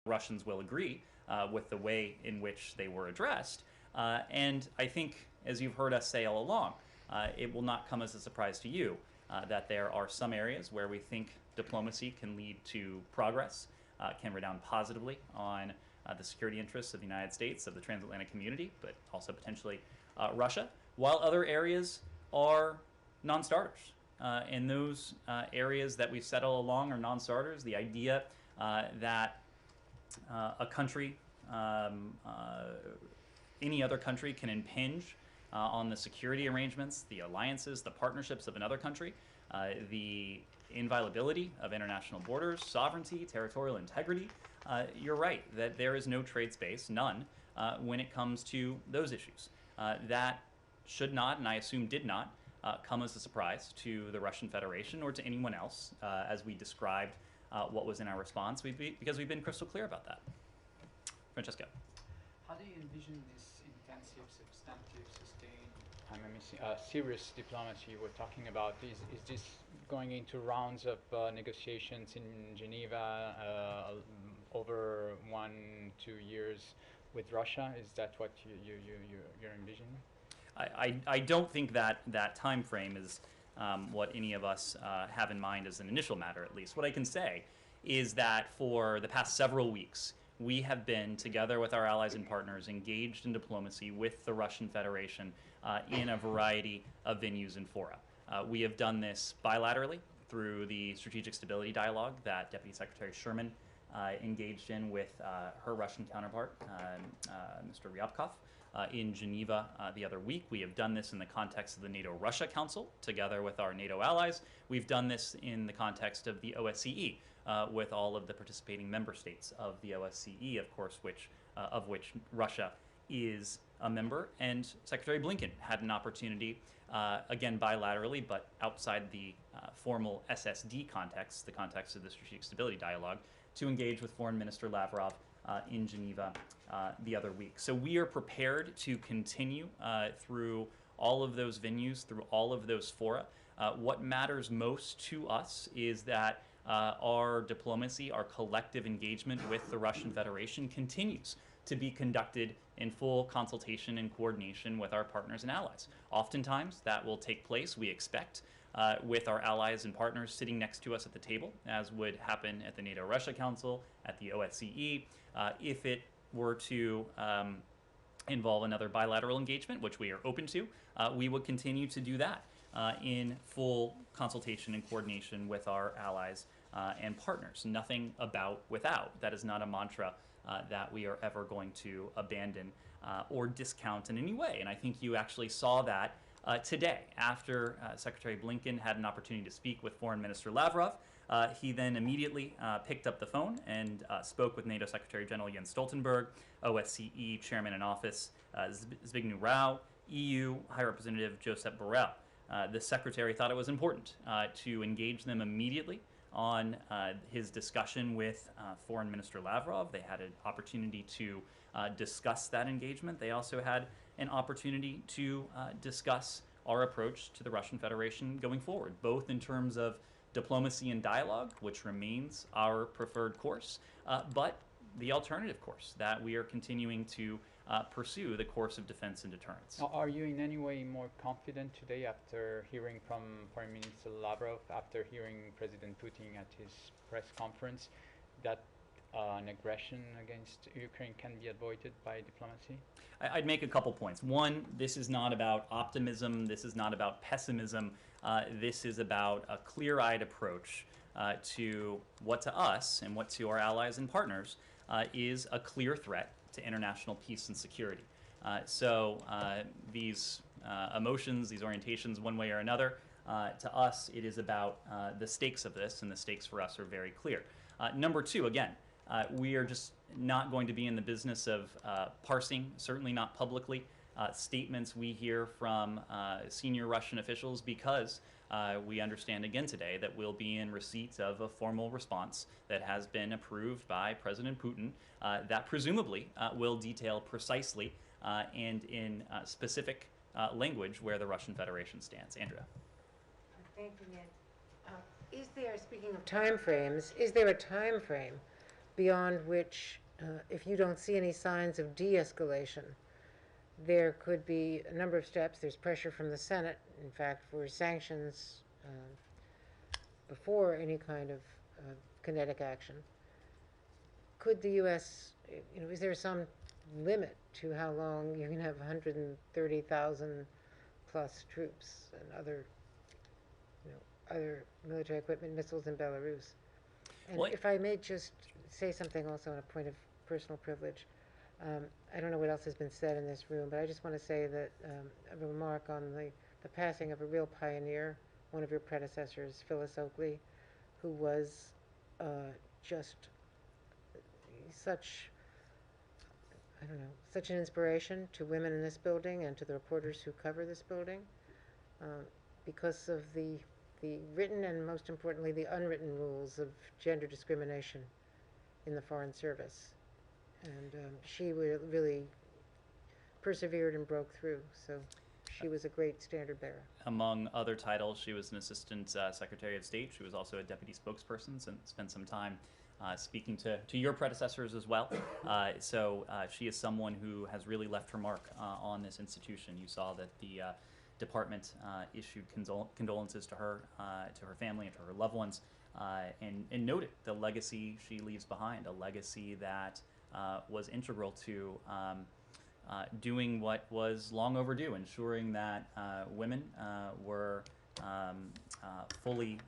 Russians will agree with the way in which they were addressed. And I think, as you've heard us say all along, it will not come as a surprise to you that there are some areas where we think diplomacy can lead to progress, can redound positively on the security interests of the United States, of the transatlantic community, but also potentially Russia, while other areas are non-starters. And those areas that we've said all along are non-starters. The idea that a country, any other country, can impinge on the security arrangements, the alliances, the partnerships of another country, the inviolability of international borders, sovereignty, territorial integrity. You're right that there is no trade space, none, when it comes to those issues. That should not, and I assume did not, come as a surprise to the Russian Federation or to anyone else, as we described what was in our response, because we've been crystal clear about that. Francesco. How do you envision this intensive, substantive, sustained, serious diplomacy we're talking about? Is this going into rounds of negotiations in Geneva over 1-2 years with Russia? Is that what you're envisioning? I don't think that time frame is what any of us have in mind as an initial matter, at least. What I can say is that for the past several weeks, we have been, together with our allies and partners, engaged in diplomacy with the Russian Federation in a variety of venues and fora. We have done this bilaterally through the Strategic Stability Dialogue that Deputy Secretary Sherman engaged in with her Russian counterpart, Mr. Ryabkov, in Geneva the other week. We have done this in the context of the NATO-Russia Council, together with our NATO allies. We've done this in the context of the OSCE, with all of the participating member states of the OSCE, of course, of which Russia is a member. And Secretary Blinken had an opportunity, again bilaterally, but outside the formal SSD context, the context of the Strategic Stability Dialogue, to engage with Foreign Minister Lavrov in Geneva the other week. So we are prepared to continue through all of those venues, through all of those fora. What matters most to us is that our diplomacy, our collective engagement with the Russian Federation continues to be conducted in full consultation and coordination with our partners and allies. Oftentimes that will take place, we expect, with our allies and partners sitting next to us at the table, as would happen at the NATO-Russia Council, at the OSCE. If it were to involve another bilateral engagement, which we are open to, we would continue to do that in full consultation and coordination with our allies and partners. Nothing about without. That is not a mantra that we are ever going to abandon or discount in any way. And I think you actually saw that today, after Secretary Blinken had an opportunity to speak with Foreign Minister Lavrov. He then immediately picked up the phone and spoke with NATO Secretary General Jens Stoltenberg, OSCE Chairman in Office Zbigniew Rau, EU High Representative Josep Borrell. The Secretary thought it was important to engage them immediately on his discussion with Foreign Minister Lavrov. They had an opportunity to discuss that engagement. They also had an opportunity to discuss our approach to the Russian Federation going forward, both in terms of diplomacy and dialogue, which remains our preferred course, but the alternative course that we are continuing to pursue, the course of defense and deterrence. Are you in any way more confident today after hearing from Foreign Minister Lavrov, after hearing President Putin at his press conference, that an aggression against Ukraine can be avoided by diplomacy? I'd make a couple points. One, this is not about optimism. This is not about pessimism. This is about a clear-eyed approach to what to us and what to our allies and partners is a clear threat to international peace and security. So these emotions, these orientations, one way or another, to us, it is about the stakes of this, and the stakes for us are very clear. Number two, again, we are just not going to be in the business of parsing, certainly not publicly, statements we hear from senior Russian officials, because we understand again today that we'll be in receipt of a formal response that has been approved by President Putin that presumably will detail precisely and in specific language where the Russian Federation stands. Andrea. Thank you, Ned. Is there, speaking of time frames, is there a time frame beyond which, if you don't see any signs of de-escalation, there could be a number of steps. There's pressure from the Senate, in fact, for sanctions before any kind of kinetic action. Could the U.S., is there some limit to how long you can have 130,000 plus troops and other military equipment, missiles in Belarus? And Well, if I may just say something also on a point of personal privilege, I don't know what else has been said in this room, but I just want to say that a remark on the passing of a real pioneer, one of your predecessors, Phyllis Oakley, who was just such, I don't know, such an inspiration to women in this building and to the reporters who cover this building because of the written and, most importantly, the unwritten rules of gender discrimination in the Foreign Service. And she really persevered and broke through, so she was a great standard bearer. Among other titles, she was an Assistant Secretary of State. She was also a Deputy Spokesperson and spent some time speaking to your predecessors as well. So she is someone who has really left her mark on this institution. You saw that the department issued condolences to her family, and to her loved ones, and noted the legacy she leaves behind, a legacy that was integral to doing what was long overdue, ensuring that women were fully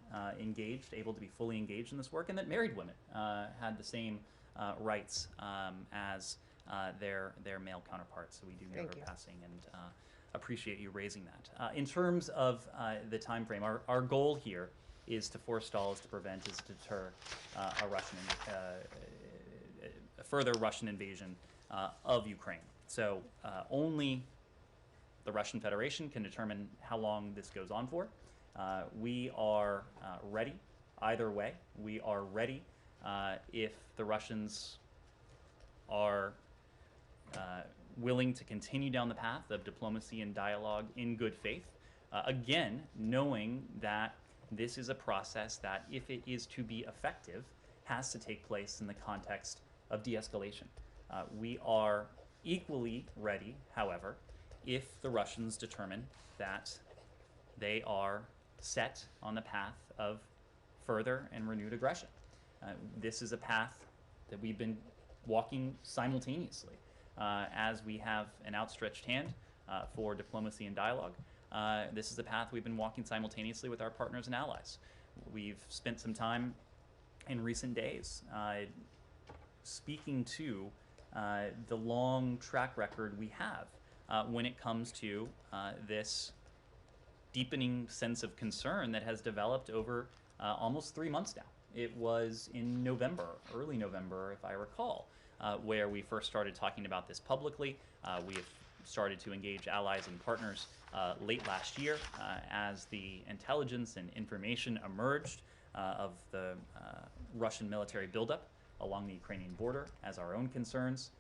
engaged, able to be fully engaged in this work, and that married women had the same rights as their male counterparts. So we do know her passing, and appreciate you raising that. In terms of the time frame, our goal here is to forestall, is to prevent, is to deter a further Russian invasion of Ukraine. So only the Russian Federation can determine how long this goes on for. We are ready either way. We are ready if the Russians are willing to continue down the path of diplomacy and dialogue in good faith. Again, knowing that this is a process that, if it is to be effective, has to take place in the context of de-escalation. We are equally ready, however, if the Russians determine that they are set on the path of further and renewed aggression. This is a path that we've been walking simultaneously as we have an outstretched hand for diplomacy and dialogue. This is a path we've been walking simultaneously with our partners and allies. We've spent some time in recent days speaking to the long track record we have when it comes to this deepening sense of concern that has developed over almost 3 months now. It was in November, early November, if I recall, where we first started talking about this publicly. We have started to engage allies and partners late last year as the intelligence and information emerged of the Russian military buildup along the Ukrainian border, as our own concerns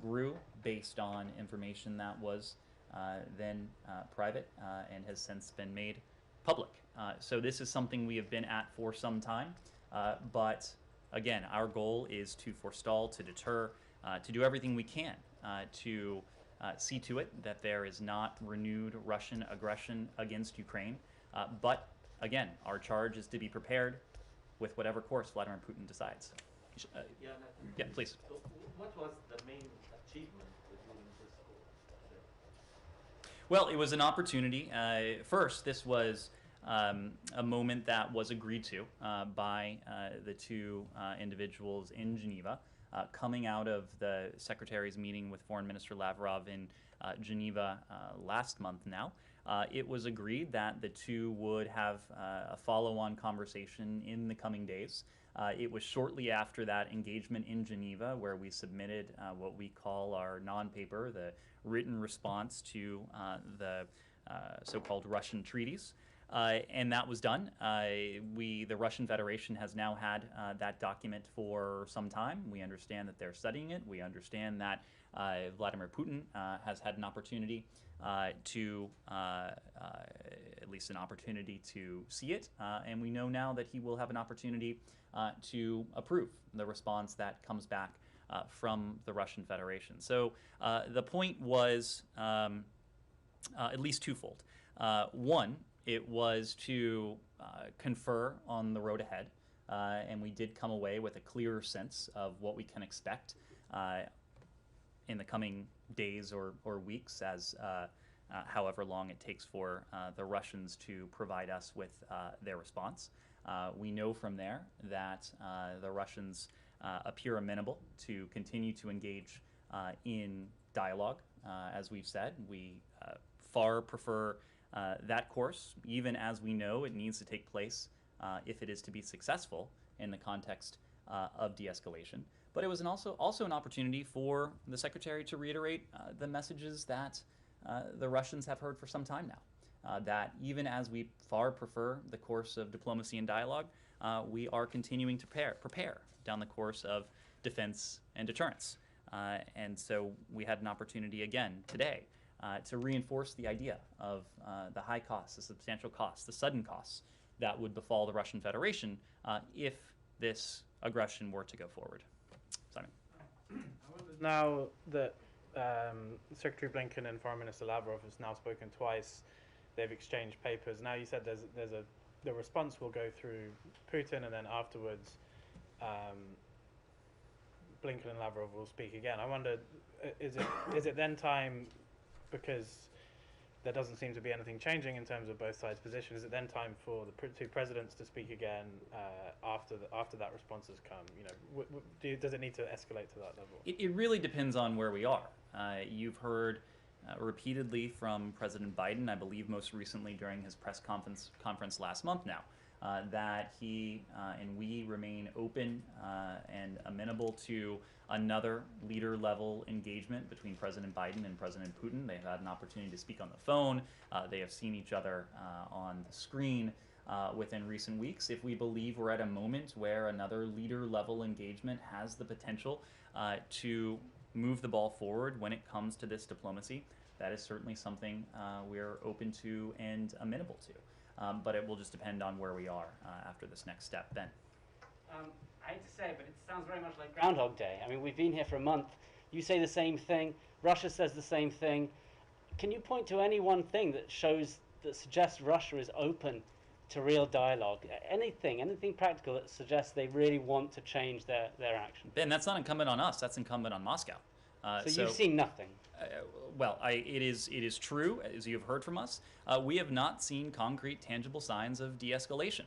grew based on information that was then private and has since been made public. So this is something we have been at for some time, but again, our goal is to forestall, to deter, to do everything we can to see to it that there is not renewed Russian aggression against Ukraine. But again, our charge is to be prepared with whatever course Vladimir Putin decides. Yeah, please. So what was the main achievement during this call? Well, it was an opportunity. First, this was a moment that was agreed to by the two individuals in Geneva, coming out of the Secretary's meeting with Foreign Minister Lavrov in Geneva last month now. It was agreed that the two would have a follow-on conversation in the coming days. It was shortly after that engagement in Geneva where we submitted what we call our non-paper, the written response to the so-called Russian treaties. And that was done. The Russian Federation has now had that document for some time. We understand that they're studying it. We understand that Vladimir Putin has had an opportunity at least an opportunity to see it. And we know now that he will have an opportunity to approve the response that comes back from the Russian Federation. So the point was at least twofold. One, it was to confer on the road ahead, and we did come away with a clearer sense of what we can expect in the coming days or weeks, as however long it takes for the Russians to provide us with their response. We know from there that the Russians appear amenable to continue to engage in dialogue. As we've said, we far prefer that course, even as we know it needs to take place if it is to be successful in the context of de-escalation. But it was also an opportunity for the Secretary to reiterate the messages that the Russians have heard for some time now, that even as we far prefer the course of diplomacy and dialogue, we are continuing to prepare down the course of defense and deterrence. And so we had an opportunity again today to reinforce the idea of the high costs, the substantial costs, the sudden costs that would befall the Russian Federation if this aggression were to go forward. Simon. Now that Secretary Blinken and Foreign Minister Lavrov has now spoken twice, they've exchanged papers. Now you said the response will go through Putin, and then afterwards Blinken and Lavrov will speak again. I wonder, is it then time, because there doesn't seem to be anything changing in terms of both sides' position, is it then time for the two presidents to speak again after that response has come? Does it need to escalate to that level? It really depends on where we are. You've heard repeatedly from President Biden, I believe most recently during his press conference last month now, that he and we remain open and amenable to another leader-level engagement between President Biden and President Putin. They've had an opportunity to speak on the phone. They have seen each other on the screen within recent weeks. If we believe we're at a moment where another leader-level engagement has the potential to move the ball forward when it comes to this diplomacy, that is certainly something we're open to and amenable to. But it will just depend on where we are after this next step. Ben. I hate to say it, but it sounds very much like Groundhog Day. I mean, we've been here for a month. You say the same thing. Russia says the same thing. Can you point to any one thing that suggests Russia is open to real dialogue? Anything practical that suggests they really want to change their action? Ben, that's not incumbent on us. That's incumbent on Moscow. So you've seen nothing? It is true, as you have heard from us. We have not seen concrete, tangible signs of de-escalation.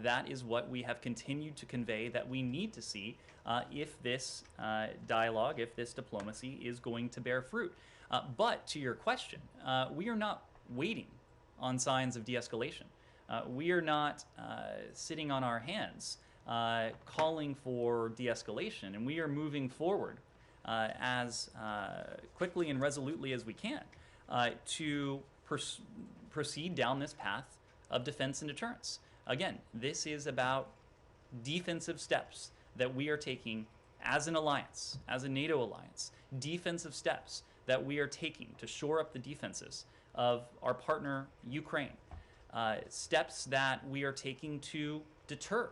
That is what we have continued to convey that we need to see if this dialogue, if this diplomacy is going to bear fruit. But to your question, we are not waiting on signs of de-escalation. We are not sitting on our hands calling for de-escalation, and we are moving forward as quickly and resolutely as we can to proceed down this path of defense and deterrence. Again, this is about defensive steps that we are taking as an alliance, as a NATO alliance, defensive steps that we are taking to shore up the defenses of our partner, Ukraine, steps that we are taking to deter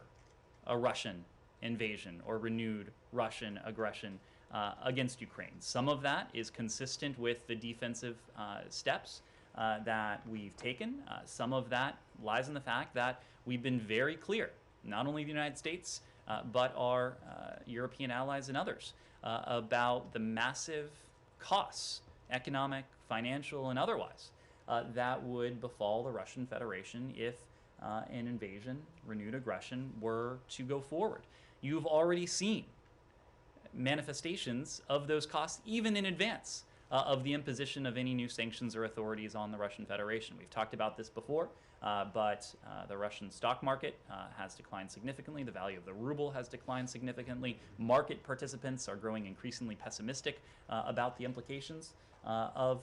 a Russian invasion or renewed Russian aggression against Ukraine. Some of that is consistent with the defensive steps that we've taken. Some of that lies in the fact that we've been very clear, not only the United States, but our European allies and others, about the massive costs, economic, financial, and otherwise, that would befall the Russian Federation if an invasion, renewed aggression, were to go forward. You've already seen manifestations of those costs even in advance of the imposition of any new sanctions or authorities on the Russian Federation. We've talked about this before, but the Russian stock market has declined significantly. The value of the ruble has declined significantly. Market participants are growing increasingly pessimistic about the implications of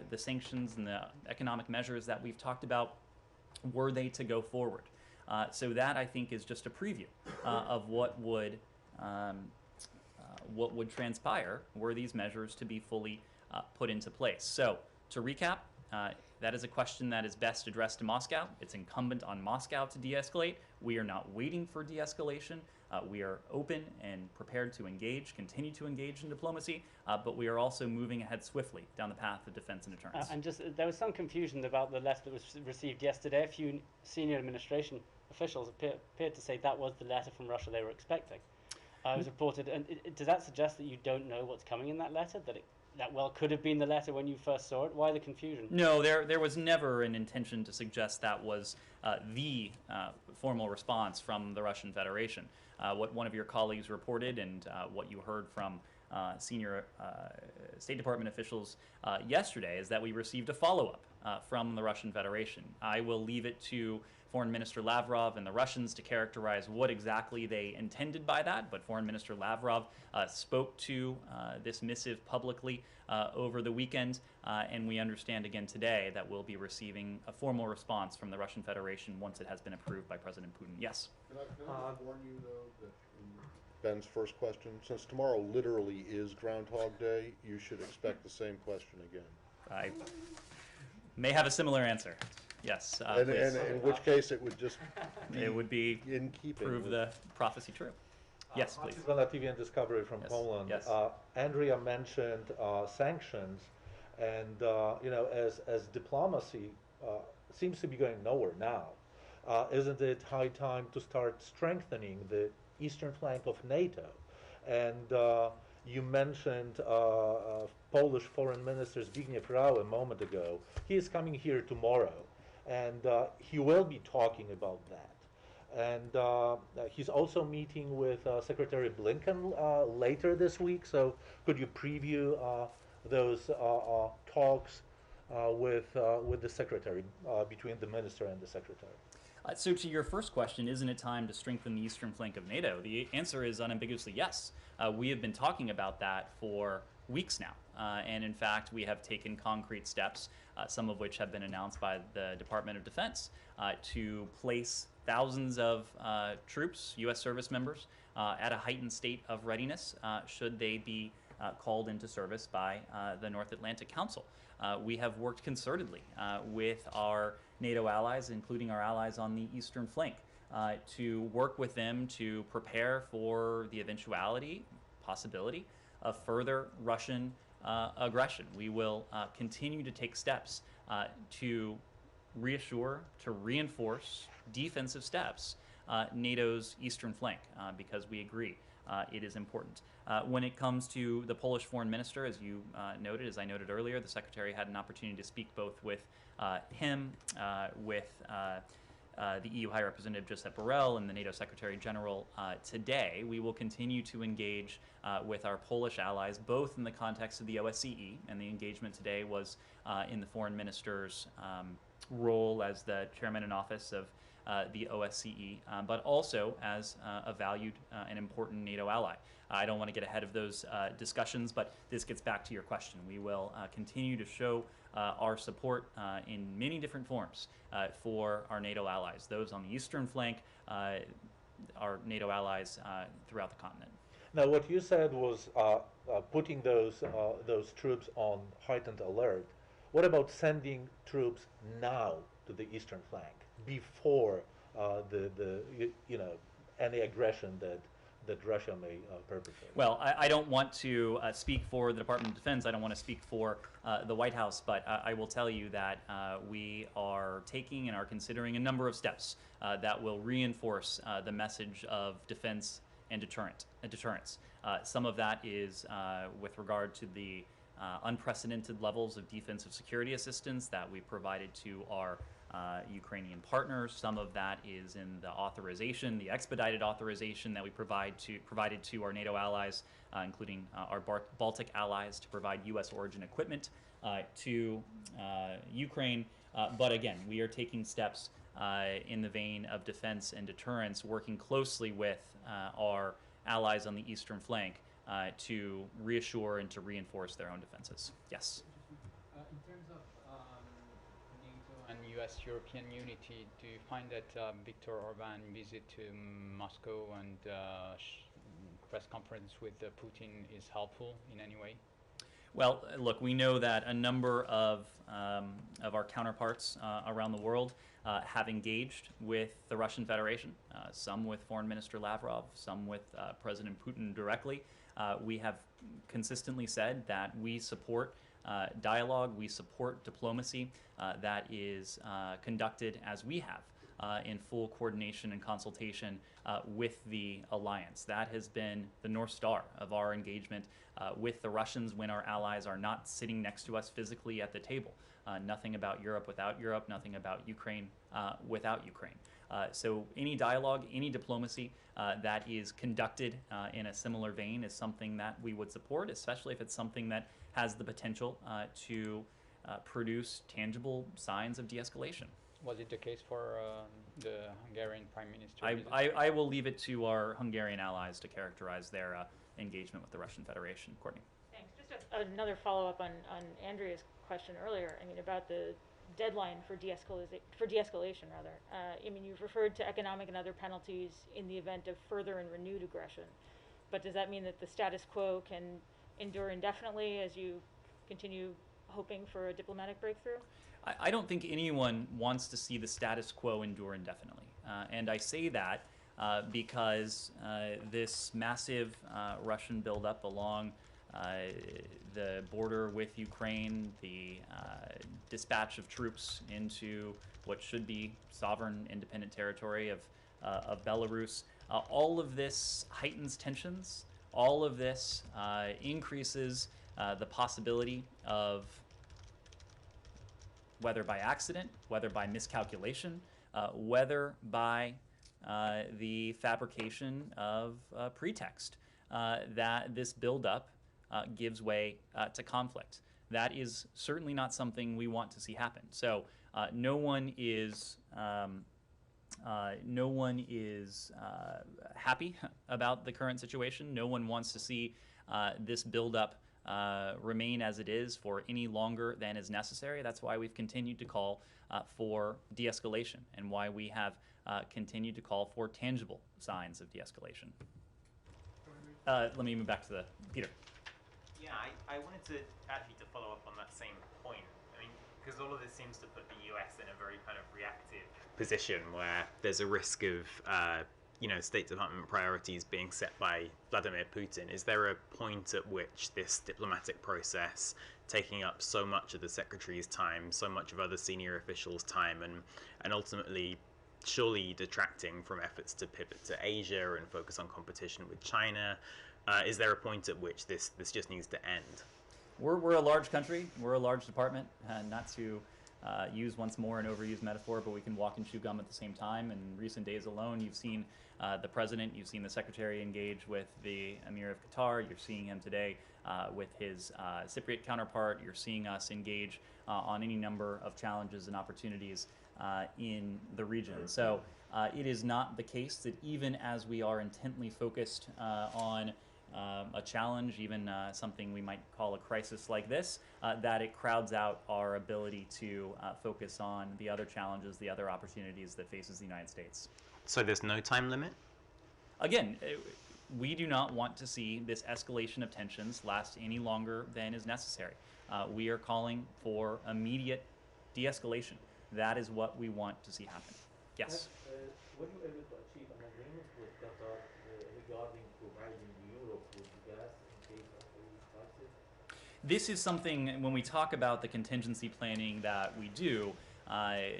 the sanctions and the economic measures that we've talked about. were they to go forward. So that, I think, is just a preview of what would transpire were these measures to be fully put into place. So, to recap, that is a question that is best addressed to Moscow. It's incumbent on Moscow to de-escalate. We are not waiting for de-escalation. We are open and prepared to engage, continue to engage in diplomacy, but we are also moving ahead swiftly down the path of defense and deterrence. And just there was some confusion about the letter that was received yesterday. A few senior administration officials appeared to say that was the letter from Russia they were expecting. It was reported, and does that suggest that you don't know what's coming in that letter? That well could have been the letter when you first saw it? Why the confusion? No, there was never an intention to suggest that was the formal response from the Russian Federation. What one of your colleagues reported and what you heard from senior State Department officials yesterday is that we received a follow-up from the Russian Federation. I will leave it to Foreign Minister Lavrov and the Russians to characterize what exactly they intended by that, but Foreign Minister Lavrov spoke to this missive publicly over the weekend, and we understand again today that we'll be receiving a formal response from the Russian Federation once it has been approved by President Putin. Yes? Can I warn you, though, that in Ben's first question, since tomorrow literally is Groundhog Day, you should expect the same question again. I may have a similar answer. Yes, And please. in which case it would just be It would be in keeping prove with the prophecy true. Yes, please. Martin TV and Discovery from Yes, Poland. yes. Andrea mentioned sanctions, and as diplomacy seems to be going nowhere now, isn't it high time to start strengthening the eastern flank of NATO? And you mentioned Polish Foreign Minister Zbigniew Rau a moment ago. He is coming here tomorrow, and he will be talking about that. And he's also meeting with Secretary Blinken later this week. So could you preview those talks with the secretary, between the minister and the secretary? So to your first question, isn't it time to strengthen the eastern flank of NATO? The answer is unambiguously yes. We have been talking about that for weeks now. And in fact, we have taken concrete steps, some of which have been announced by the Department of Defense, to place thousands of troops, U.S. service members, at a heightened state of readiness should they be called into service by the North Atlantic Council. We have worked concertedly with our NATO allies, including our allies on the eastern flank, to work with them to prepare for the eventuality, possibility, of further Russian aggression. We will continue to take steps to reassure, to reinforce defensive steps NATO's eastern flank, because we agree it is important. When it comes to the Polish foreign minister, as you noted, as I noted earlier, the secretary had an opportunity to speak both with him, with the EU High Representative Josep Borrell, and the NATO Secretary General today. We will continue to engage with our Polish allies, both in the context of the OSCE, and the engagement today was in the foreign minister's role as the chairman in office of the OSCE, but also as a valued and important NATO ally. I don't want to get ahead of those discussions, but this gets back to your question. We will continue to show our support in many different forms for our NATO allies, those on the eastern flank, our NATO allies throughout the continent. Now, what you said was putting those troops on heightened alert. What about sending troops now to the eastern flank before any aggression that Russia may perpetrate? Well, I don't want to speak for the Department of Defense. I don't want to speak for the White House, but I will tell you that we are taking and are considering a number of steps that will reinforce the message of defense and deterrence. Some of that is with regard to the unprecedented levels of defensive security assistance that we provided to our Ukrainian partners. Some of that is in the authorization, the expedited authorization that we provided to our NATO allies, including our Baltic allies, to provide U.S. origin equipment to Ukraine. But again, we are taking steps in the vein of defense and deterrence, working closely with our allies on the eastern flank to reassure and to reinforce their own defenses. Yes? In terms of NATO and U.S.-European unity, do you find that Viktor Orban visit to Moscow and press conference with Putin is helpful in any way? Well, look, we know that a number of our counterparts around the world have engaged with the Russian Federation, some with Foreign Minister Lavrov, some with President Putin directly. We have consistently said that we support dialogue, we support diplomacy that is conducted as we have in full coordination and consultation with the alliance. That has been the North Star of our engagement with the Russians when our allies are not sitting next to us physically at the table. Nothing about Europe without Europe, nothing about Ukraine without Ukraine. So any dialogue, any diplomacy that is conducted in a similar vein is something that we would support, especially if it's something that has the potential to produce tangible signs of de-escalation. Was it the case for the Hungarian Prime Minister? I will leave it to our Hungarian allies to characterize their engagement with the Russian Federation. Courtney. Thanks. Just another follow-up on Andrea's question earlier. I mean, about the deadline for de-escalation, rather. I mean, you've referred to economic and other penalties in the event of further and renewed aggression. But does that mean that the status quo can endure indefinitely as you continue hoping for a diplomatic breakthrough? I don't think anyone wants to see the status quo endure indefinitely. And I say that because this massive Russian buildup along the border with Ukraine, the dispatch of troops into what should be sovereign, independent territory of Belarus, all of this heightens tensions. All of this increases the possibility of, whether by accident, whether by miscalculation, whether by the fabrication of pretext, that this buildup gives way to conflict. That is certainly not something we want to see happen. So no one is happy about the current situation. No one wants to see this buildup remain as it is for any longer than is necessary. That's why we've continued to call for de-escalation and why we have continued to call for tangible signs of de-escalation. Let me move back to Peter. Yeah, I wanted to actually to follow up on that same point. I mean, because all of this seems to put the US in a very kind of reactive position where there's a risk of State Department priorities being set by Vladimir Putin. Is there a point at which this diplomatic process, taking up so much of the secretary's time, so much of other senior officials' time, and ultimately surely detracting from efforts to pivot to Asia and focus on competition with China, is there a point at which this just needs to end? We're a large country. We're a large department. Not to use once more an overused metaphor, but we can walk and chew gum at the same time. In recent days alone, you've seen the president, you've seen the secretary engage with the Emir of Qatar. You're seeing him today with his Cypriot counterpart. You're seeing us engage on any number of challenges and opportunities in the region. So it is not the case that even as we are intently focused on a challenge, even something we might call a crisis like this, that it crowds out our ability to focus on the other challenges, the other opportunities that faces the United States. So there's no time limit? Again, we do not want to see this escalation of tensions last any longer than is necessary. We are calling for immediate de-escalation. That is what we want to see happen. Yes? Were you able to achieve an agreement with Qatar regarding providing Europe with gas in case of a crisis? This is something, when we talk about the contingency planning that we do,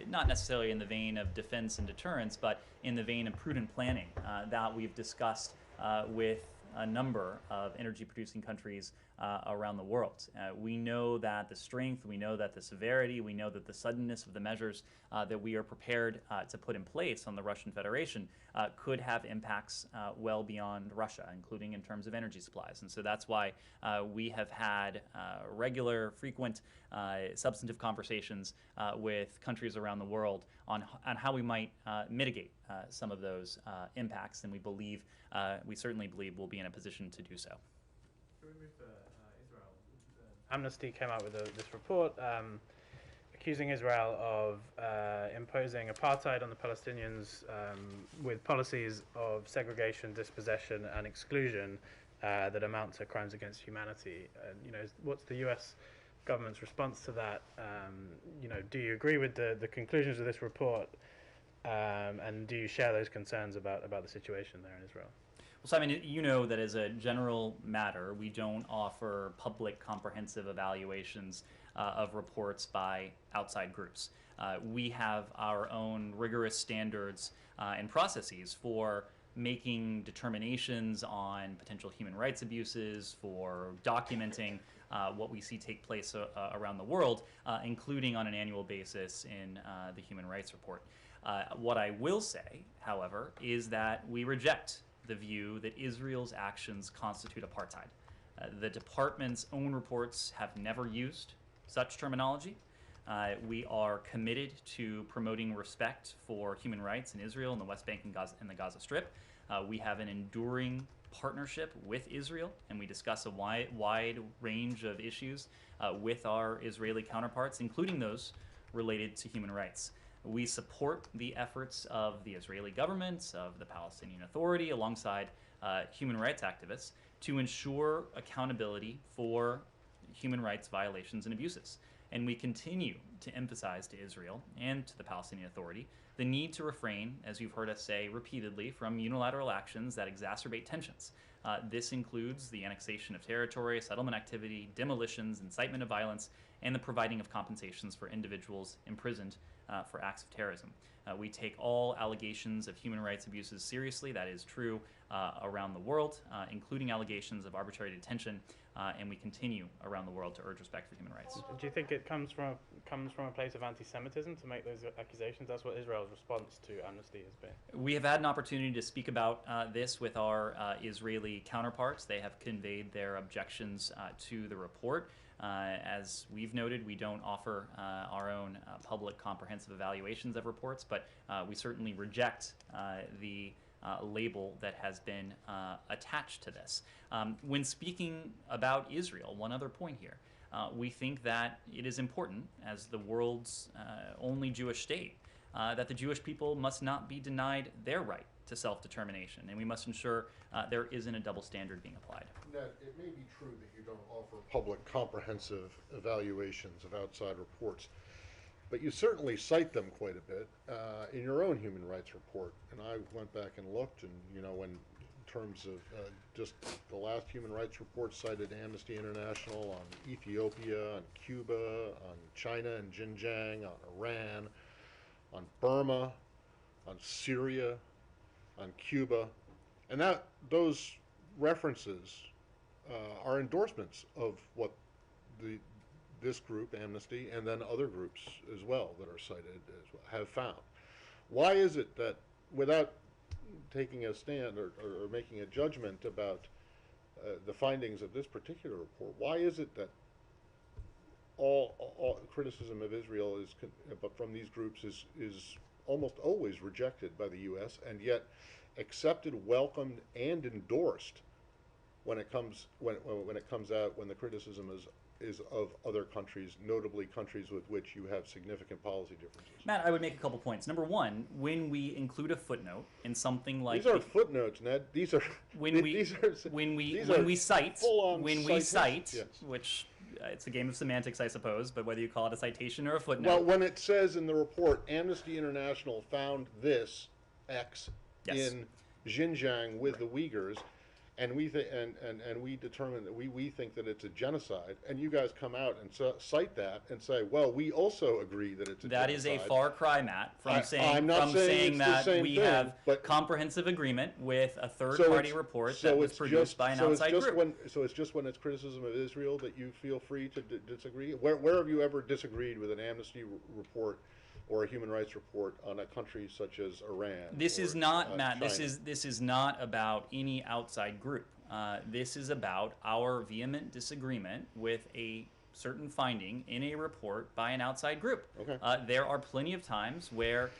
not necessarily in the vein of defense and deterrence, but in the vein of prudent planning that we've discussed with a number of energy-producing countries around the world. We know that the strength, we know that the severity, we know that the suddenness of the measures that we are prepared to put in place on the Russian Federation could have impacts well beyond Russia, including in terms of energy supplies. And so that's why we have had regular, frequent, substantive conversations with countries around the world on how we might mitigate some of those impacts, and we certainly believe we'll be in a position to do so. Amnesty came out with this report accusing Israel of imposing apartheid on the Palestinians with policies of segregation, dispossession, and exclusion that amount to crimes against humanity. What's the U.S. government's response to that? Do you agree with the conclusions of this report, and do you share those concerns about the situation there in Israel? Well, Simon, you know that as a general matter, we don't offer public comprehensive evaluations of reports by outside groups. We have our own rigorous standards and processes for making determinations on potential human rights abuses, for documenting what we see take place around the world, including on an annual basis in the Human Rights Report. What I will say, however, is that we reject the view that Israel's actions constitute apartheid. The department's own reports have never used such terminology. We are committed to promoting respect for human rights in Israel and the West Bank and the Gaza Strip. We have an enduring partnership with Israel, and we discuss a wide range of issues with our Israeli counterparts, including those related to human rights. We support the efforts of the Israeli government, of the Palestinian Authority, alongside human rights activists, to ensure accountability for human rights violations and abuses. And we continue to emphasize to Israel and to the Palestinian Authority the need to refrain, as you've heard us say repeatedly, from unilateral actions that exacerbate tensions. This includes the annexation of territory, settlement activity, demolitions, incitement of violence, and the providing of compensations for individuals imprisoned for acts of terrorism. We take all allegations of human rights abuses seriously. That is true around the world, including allegations of arbitrary detention, and we continue around the world to urge respect for human rights. Do you think it comes from a place of anti-Semitism to make those accusations? That's what Israel's response to Amnesty has been. We have had an opportunity to speak about this with our Israeli counterparts. They have conveyed their objections to the report. As we've noted, we don't offer our own public comprehensive evaluations of reports, but we certainly reject the label that has been attached to this. When speaking about Israel, one other point here, we think that it is important, as the world's only Jewish state, that the Jewish people must not be denied their right to self-determination, and we must ensure there isn't a double standard being applied. Ned, it may be true that you don't offer public comprehensive evaluations of outside reports, but you certainly cite them quite a bit in your own human rights report. And I went back and looked, and in terms of just the last human rights report cited Amnesty International on Ethiopia, on Cuba, on China and Xinjiang, on Iran, on Burma, on Syria, on Cuba, and those references are endorsements of what this group, Amnesty, and then other groups as well that are cited as well, have found. Why is it that, without taking a stand or making a judgment about the findings of this particular report, why is it that all criticism of Israel but from these groups is almost always rejected by the U.S. and yet accepted, welcomed, and endorsed when it comes out when the criticism is of other countries, notably countries with which you have significant policy differences? Matt, I would make a couple points. Number one, when we include a footnote in something like these are footnotes, Ned. These are when we cite, yes. Which it's a game of semantics, I suppose, but whether you call it a citation or a footnote. Well, when it says in the report, Amnesty International found this X in Xinjiang with the Uyghurs, and we determine that we think that it's a genocide, and you guys come out and cite that and say, well, we also agree that it's a genocide. That is a far cry, Matt, from saying that we have comprehensive agreement with a third-party report that was produced by an outside group. So it's just when it's criticism of Israel that you feel free to disagree? Where have you ever disagreed with an Amnesty report or a human rights report on a country such as Iran? This is not, Matt. China? This is not about any outside group. This is about our vehement disagreement with a certain finding in a report by an outside group. Okay. There are plenty of times where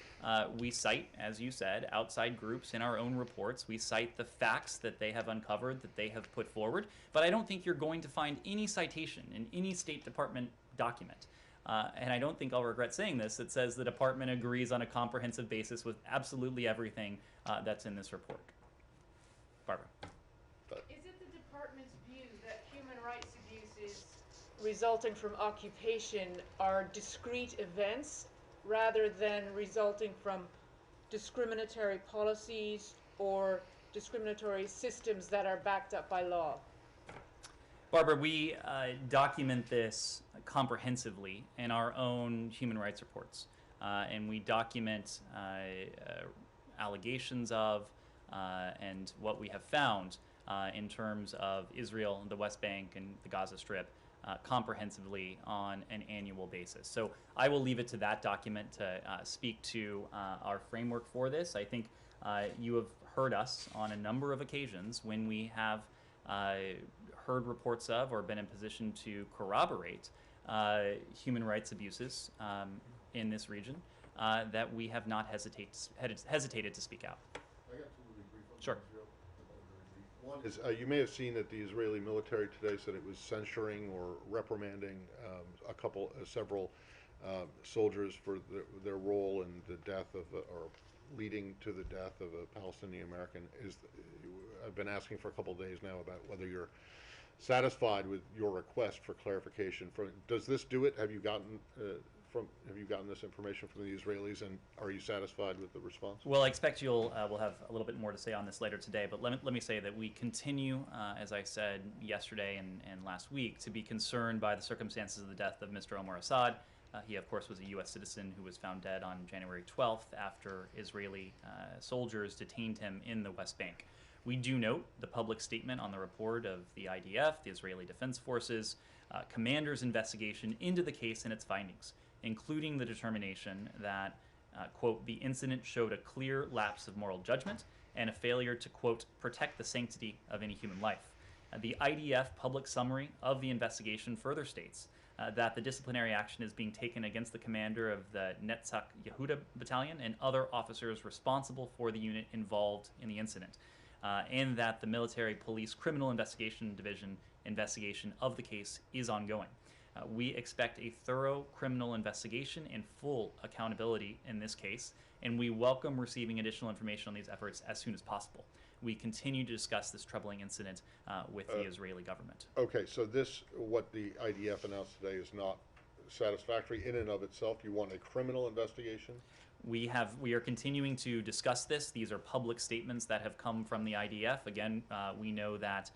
we cite, as you said, outside groups in our own reports. We cite the facts that they have uncovered, that they have put forward. But I don't think you're going to find any citation in any State Department document and I don't think I'll regret saying this, it says the department agrees on a comprehensive basis with absolutely everything that's in this report. Barbara. Is it the department's view that human rights abuses resulting from occupation are discrete events rather than resulting from discriminatory policies or discriminatory systems that are backed up by law? Barbara, we document this comprehensively in our own human rights reports, and we document allegations of and what we have found in terms of Israel, the West Bank, and the Gaza Strip comprehensively on an annual basis. So I will leave it to that document to speak to our framework for this. I think you have heard us on a number of occasions when we have heard reports of or been in position to corroborate human rights abuses in this region that we have not hesitated to speak out. I got two really brief ones. Sure. One is you may have seen that the Israeli military today said it was censuring or reprimanding several soldiers for their role in the death of or leading to the death of a Palestinian American. I've been asking for a couple of days now about whether you're satisfied with your request for clarification. Does this do it? Have you gotten this information from the Israelis, and are you satisfied with the response? Well, I expect we'll have a little bit more to say on this later today, but let me say that we continue, as I said yesterday and last week, to be concerned by the circumstances of the death of Mr. Omar Assad. He, of course, was a U.S. citizen who was found dead on January 12th after Israeli soldiers detained him in the West Bank. We do note the public statement on the report of the IDF, the Israeli Defense Forces, commander's investigation into the case and its findings, including the determination that, quote, the incident showed a clear lapse of moral judgment and a failure to, quote, protect the sanctity of any human life. The IDF public summary of the investigation further states that the disciplinary action is being taken against the commander of the Netzach Yehuda battalion and other officers responsible for the unit involved in the incident, and that the Military Police Criminal Investigation Division investigation of the case is ongoing. We expect a thorough criminal investigation and full accountability in this case, and we welcome receiving additional information on these efforts as soon as possible. We continue to discuss this troubling incident with the Israeli government. Okay, so what the IDF announced today is not satisfactory in and of itself. You want a criminal investigation? We are continuing to discuss this. These are public statements that have come from the IDF. Again, we know that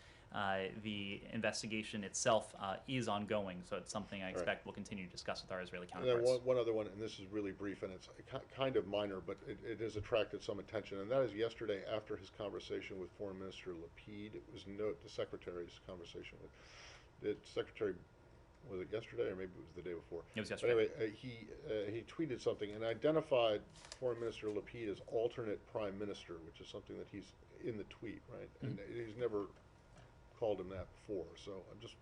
the investigation itself is ongoing, so it's something I expect we'll continue to discuss with our Israeli counterparts. And then one other one, and this is really brief, and it's kind of minor, but it has attracted some attention, and that is yesterday after his conversation with Foreign Minister Lapid. It was the Secretary's conversation with the Secretary. Was it yesterday, or maybe it was the day before? It was yesterday. But anyway, he tweeted something and identified Foreign Minister Lapid as alternate Prime Minister, which is something that he's in the tweet, right? And he's never called him that before. So I'm just,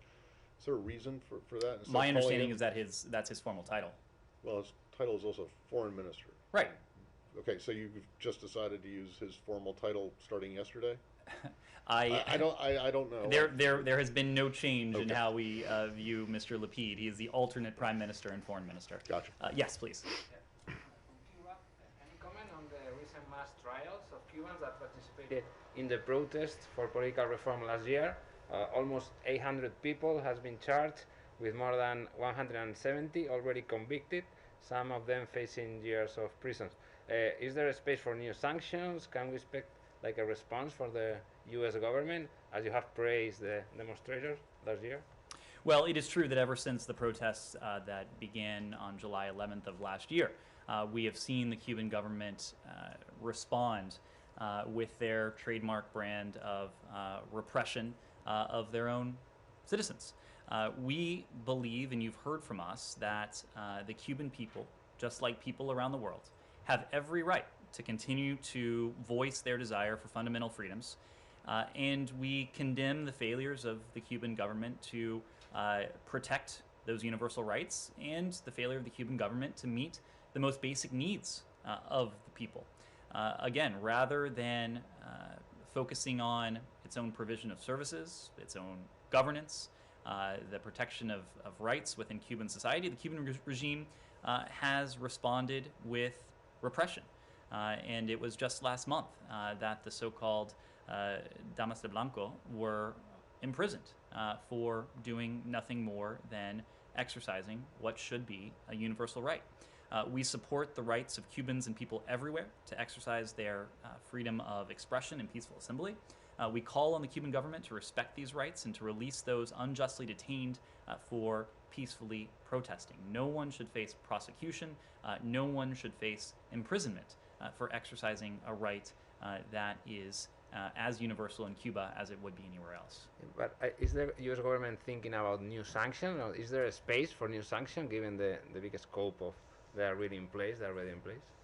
is there a reason for that? Instead My understanding is that that's his formal title. Well, his title is also Foreign Minister. Right. Okay, so you've just decided to use his formal title starting yesterday? I don't know. There has been no change in how we view Mr. Lapid. He is the alternate Prime Minister and Foreign Minister. Gotcha. Yes, please. Any comment on the recent mass trials of Cubans that participated in the protest for political reform last year? Almost 800 people has been charged, with more than 170 already convicted, some of them facing years of prison. Is there a space for new sanctions? Can we expect like a response for the U.S. government, as you have praised the demonstrators last year? Well, it is true that ever since the protests that began on July 11th of last year, we have seen the Cuban government respond with their trademark brand of repression of their own citizens. We believe, and you've heard from us, that the Cuban people, just like people around the world, have every right to continue to voice their desire for fundamental freedoms. And we condemn the failures of the Cuban government to protect those universal rights, and the failure of the Cuban government to meet the most basic needs of the people. Again, rather than focusing on its own provision of services, its own governance, the protection of rights within Cuban society, the Cuban regime has responded with repression. And it was just last month that the so-called Damas de Blanco were imprisoned for doing nothing more than exercising what should be a universal right. We support the rights of Cubans and people everywhere to exercise their freedom of expression and peaceful assembly. We call on the Cuban government to respect these rights and to release those unjustly detained for peacefully protesting. No one should face prosecution. No one should face imprisonment for exercising a right that is as universal in Cuba as it would be anywhere else. But is the U.S. government thinking about new sanction, or is there a space for new sanction given the big scope of they are already in place?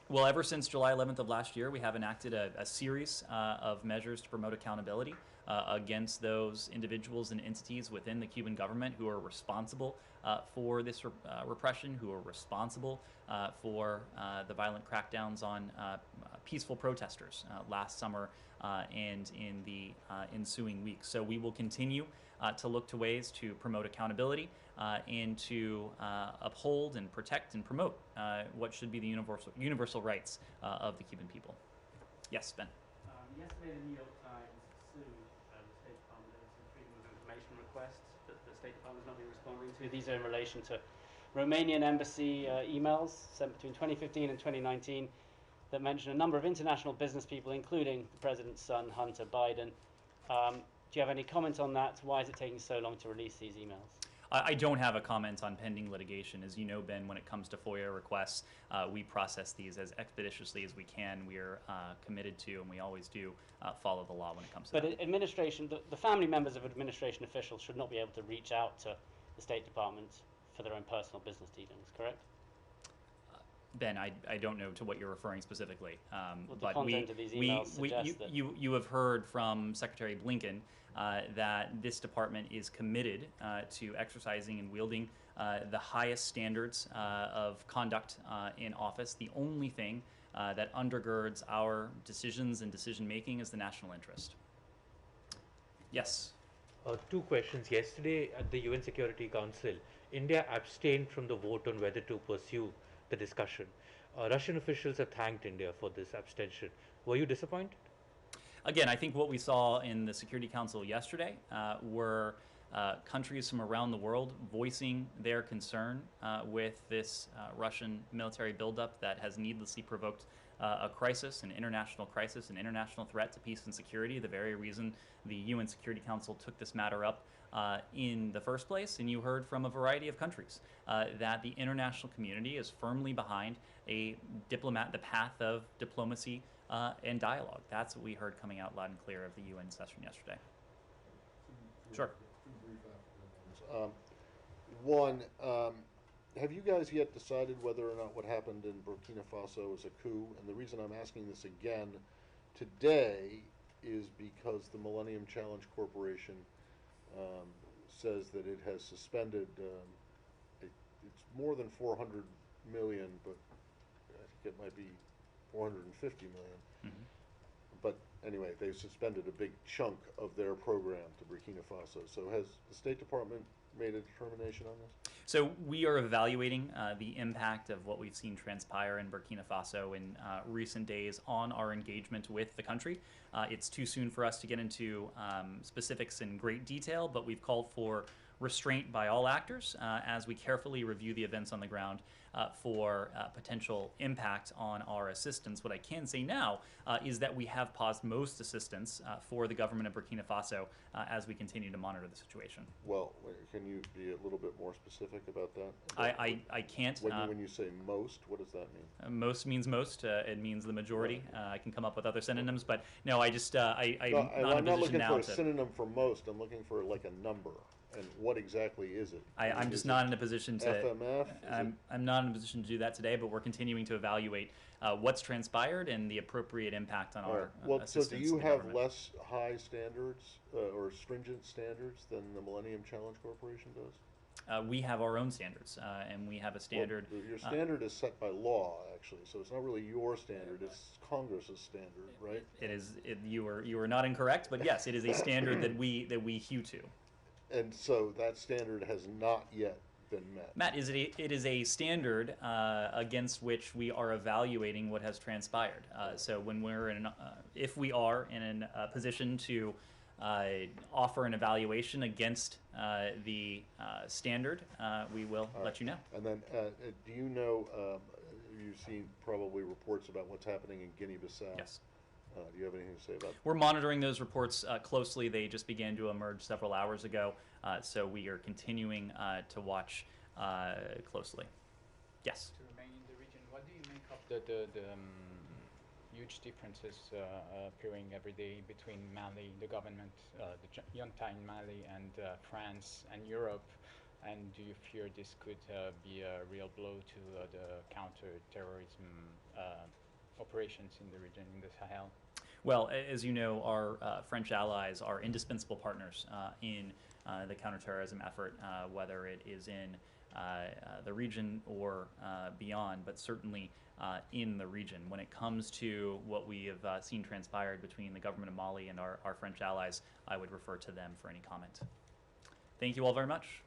Well, ever since July 11th of last year, we have enacted a series of measures to promote accountability against those individuals and entities within the Cuban government who are responsible for this repression, who are responsible for the violent crackdowns on peaceful protesters last summer and in the ensuing weeks. So we will continue to look to ways to promote accountability and to uphold and protect and promote what should be the universal rights of the Cuban people. Yes, Ben. Yesterday, the New York Times sued the State Department over some freedom of information requests that the State Department has not been responding to. These are in relation to Romanian embassy emails sent between 2015 and 2019 that mention a number of international business people, including the president's son, Hunter Biden. Do you have any comment on that? Why is it taking so long to release these emails? I don't have a comment on pending litigation. As you know, Ben, when it comes to FOIA requests, we process these as expeditiously as we can. We are committed to, and we always do, follow the law when it comes to that. But administration, the family members of administration officials should not be able to reach out to the State Department for their own personal business dealings, correct? Ben, I don't know to what you're referring specifically, The but content of these emails suggests that you have heard from Secretary Blinken that this department is committed to exercising and wielding the highest standards of conduct in office. The only thing that undergirds our decisions and decision making is the national interest. Yes. Two questions. Yesterday at the UN Security Council, India abstained from the vote on whether to pursue the discussion. Russian officials have thanked India for this abstention. Were you disappointed? Again, I think what we saw in the Security Council yesterday were countries from around the world voicing their concern with this Russian military buildup that has needlessly provoked a crisis, an international threat to peace and security, the very reason the UN Security Council took this matter up in the first place. And you heard from a variety of countries that the international community is firmly behind the path of diplomacy and dialogue. That's what we heard coming out loud and clear of the UN session yesterday. Sure. One, have you guys yet decided whether or not what happened in Burkina Faso is a coup? And the reason I'm asking this again today is because the Millennium Challenge Corporation says that it has suspended, it's more than 400 million, but I think it might be 450 million. Mm-hmm. But anyway, they've suspended a big chunk of their program to Burkina Faso. So has the State Department made a determination on this? So we are evaluating the impact of what we've seen transpire in Burkina Faso in recent days on our engagement with the country. It's too soon for us to get into specifics in great detail, but we've called for restraint by all actors as we carefully review the events on the ground for potential impact on our assistance. What I can say now is that we have paused most assistance for the government of Burkina Faso as we continue to monitor the situation. Well, can you be a little bit more specific about that? I can't. When you say most, what does that mean? Most means most. It means the majority. I can come up with other synonyms, but no, I'm not looking for a synonym for most. I'm looking for like a number. And what exactly is it? I'm just not in a position to. FMF? I'm not in a position to do that today, but we're continuing to evaluate what's transpired and the appropriate impact on our assistance. So do you have less high standards or stringent standards than the Millennium Challenge Corporation does? We have our own standards, and we have a standard. Well, your standard is set by law, actually, so it's not really your standard; it's Congress's standard, right? It is. You are not incorrect, but yes, it is a standard that we hew to. And so that standard has not yet been met. Matt, it is a standard against which we are evaluating what has transpired. So when we're if we are in a position to offer an evaluation against the standard, we will let you know. And then, do you know, you've seen probably reports about what's happening in Guinea-Bissau? Yes. Do you have anything to say about that? We're monitoring those reports closely. They just began to emerge several hours ago, so we are continuing to watch closely. Yes. To remain in the region, what do you make of the huge differences appearing every day between Mali, the government, the junta in Mali, and France and Europe? And do you fear this could be a real blow to the counter-terrorism operations in the region, in the Sahel? Well, as you know, our French allies are indispensable partners in the counterterrorism effort, whether it is in the region or beyond, but certainly in the region. When it comes to what we have seen transpired between the government of Mali and our French allies, I would refer to them for any comment. Thank you all very much.